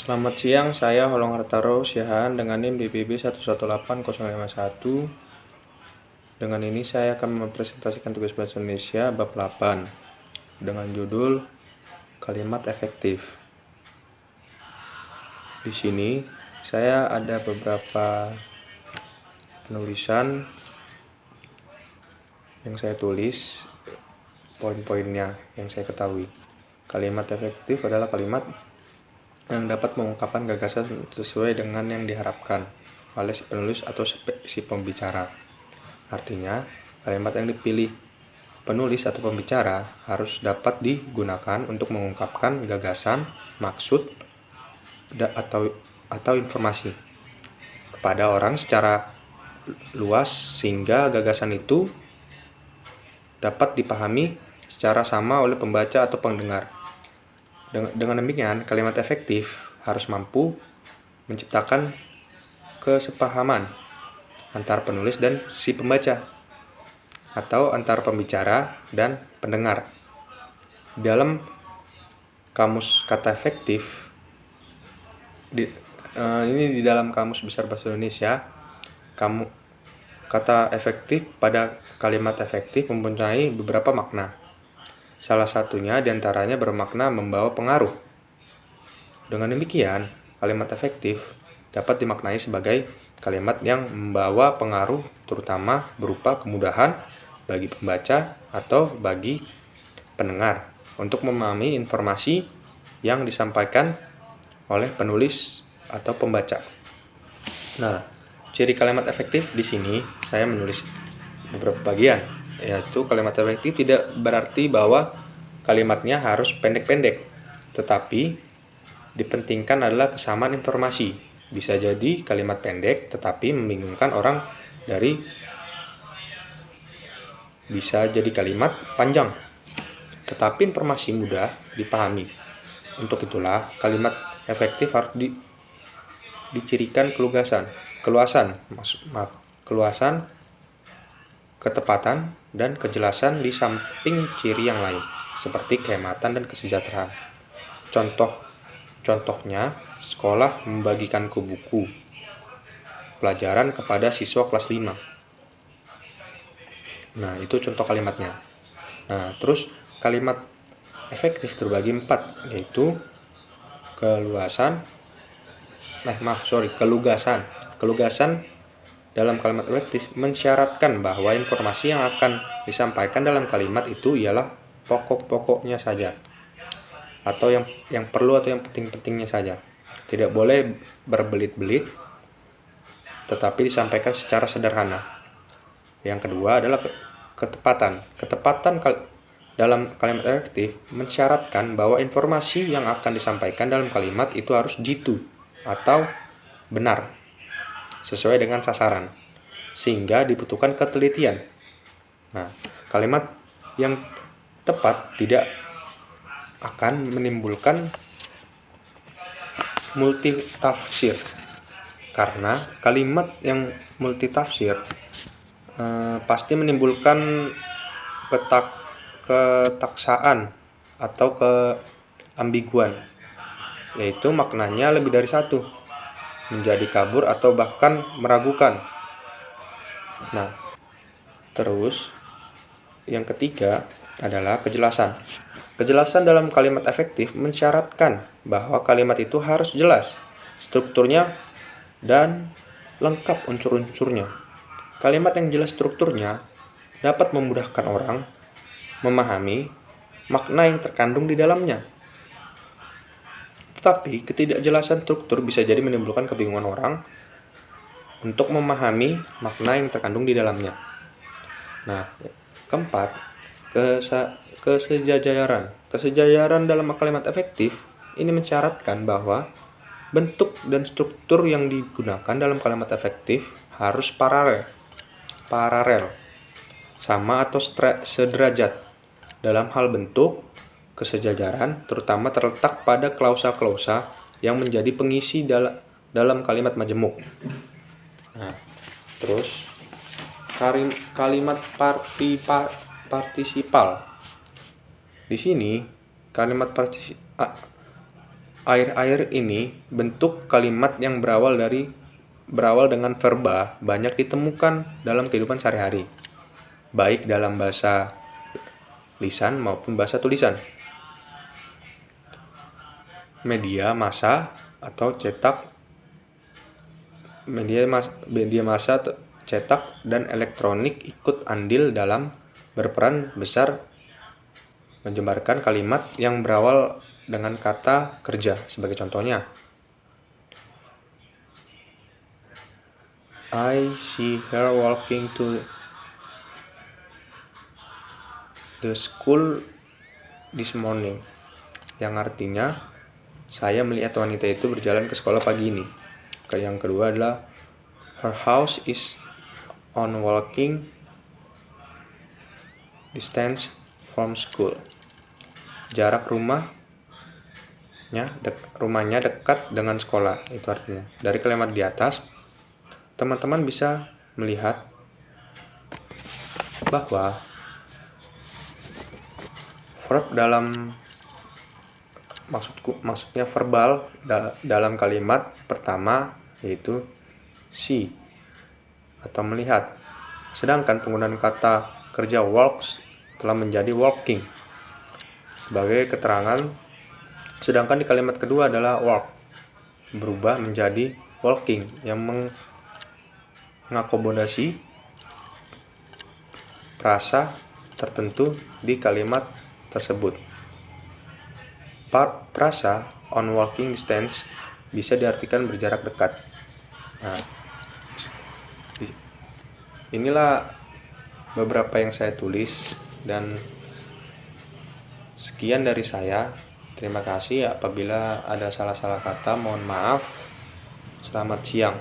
Selamat siang, saya Holong Hartaro Siahaan dengan NIM DPB 118051. Dengan ini saya akan mempresentasikan tugas bahasa Indonesia bab 8 dengan judul Kalimat Efektif. Di sini saya ada beberapa penulisan yang saya tulis, poin-poinnya yang saya ketahui. Kalimat efektif adalah kalimat yang dapat mengungkapkan gagasan sesuai dengan yang diharapkan oleh si penulis atau si pembicara. Artinya, kalimat yang dipilih penulis atau pembicara harus dapat digunakan untuk mengungkapkan gagasan, maksud, atau informasi kepada orang secara luas sehingga gagasan itu dapat dipahami secara sama oleh pembaca atau pendengar. Dengan demikian, kalimat efektif harus mampu menciptakan kesepahaman antara penulis dan si pembaca, atau antara pembicara dan pendengar. Dalam kamus kata efektif, ini di dalam Kamus Besar Bahasa Indonesia, kata efektif pada kalimat efektif mempunyai beberapa makna. Salah satunya diantaranya bermakna membawa pengaruh. Dengan demikian, kalimat efektif dapat dimaknai sebagai kalimat yang membawa pengaruh terutama berupa kemudahan bagi pembaca atau bagi pendengar untuk memahami informasi yang disampaikan oleh penulis atau pembaca. Nah, ciri kalimat efektif di sini saya menulis beberapa bagian, yaitu kalimat efektif tidak berarti bahwa kalimatnya harus pendek-pendek, tetapi dipentingkan adalah kesamaan informasi. Bisa jadi kalimat pendek tetapi membingungkan orang bisa jadi kalimat panjang tetapi informasi mudah dipahami. Untuk itulah kalimat efektif harus dicirikan keluasan, ketepatan, dan kejelasan di samping ciri yang lain, seperti kehematan dan kesejahteraan. Contohnya, sekolah membagikan buku pelajaran kepada siswa kelas 5. Nah, itu contoh kalimatnya. Nah, terus kalimat efektif terbagi 4, yaitu kelugasan. Kelugasan dalam kalimat efektif mensyaratkan bahwa informasi yang akan disampaikan dalam kalimat itu ialah pokok-pokoknya saja, atau yang perlu atau yang penting-pentingnya saja. Tidak boleh berbelit-belit, tetapi disampaikan secara sederhana. Yang kedua adalah ketepatan. Ketepatan dalam kalimat efektif mensyaratkan bahwa informasi yang akan disampaikan dalam kalimat itu harus jitu atau benar, sesuai dengan sasaran, sehingga dibutuhkan ketelitian. Nah, kalimat yang tepat tidak akan menimbulkan multitafsir, karena kalimat yang multitafsir pasti menimbulkan ketaksaan atau keambiguan, yaitu maknanya lebih dari satu, menjadi kabur atau bahkan meragukan. Nah, terus yang ketiga adalah kejelasan. Kejelasan dalam kalimat efektif mensyaratkan bahwa kalimat itu harus jelas strukturnya dan lengkap unsur-unsurnya. Kalimat yang jelas strukturnya dapat memudahkan orang memahami makna yang terkandung di dalamnya. Tetapi ketidakjelasan struktur bisa jadi menimbulkan kebingungan orang untuk memahami makna yang terkandung di dalamnya. Nah, keempat, kesejajaran. Kesejajaran dalam kalimat efektif ini mensyaratkan bahwa bentuk dan struktur yang digunakan dalam kalimat efektif harus paralel, sama atau sederajat. Dalam hal bentuk, kesejajaran terutama terletak pada klausa-klausa yang menjadi pengisi dalam kalimat majemuk. Nah, terus kalimat partisipal. Di sini kalimat Air-air ini bentuk kalimat yang berawal dengan verba banyak ditemukan dalam kehidupan sehari-hari, baik dalam bahasa lisan maupun bahasa tulisan. Media massa cetak dan elektronik ikut andil dalam berperan besar menyebarkan kalimat yang berawal dengan kata kerja. Sebagai contohnya, I see her walking to the school this morning, yang artinya saya melihat wanita itu berjalan ke sekolah pagi ini. Yang kedua adalah her house is on walking distance from school. Jarak rumahnya dekat dengan sekolah. Itu artinya. Dari kalimat di atas, teman-teman bisa melihat bahwa verb maksudnya verbal dalam kalimat pertama yaitu see atau melihat. Sedangkan penggunaan kata kerja walks telah menjadi walking sebagai keterangan. Sedangkan di kalimat kedua adalah walk berubah menjadi walking yang mengakomodasi frasa tertentu di kalimat tersebut. Frasa on walking distance bisa diartikan berjarak dekat. Nah, inilah beberapa yang saya tulis dan sekian dari saya. Terima kasih apabila ada salah-salah kata, mohon maaf. Selamat siang.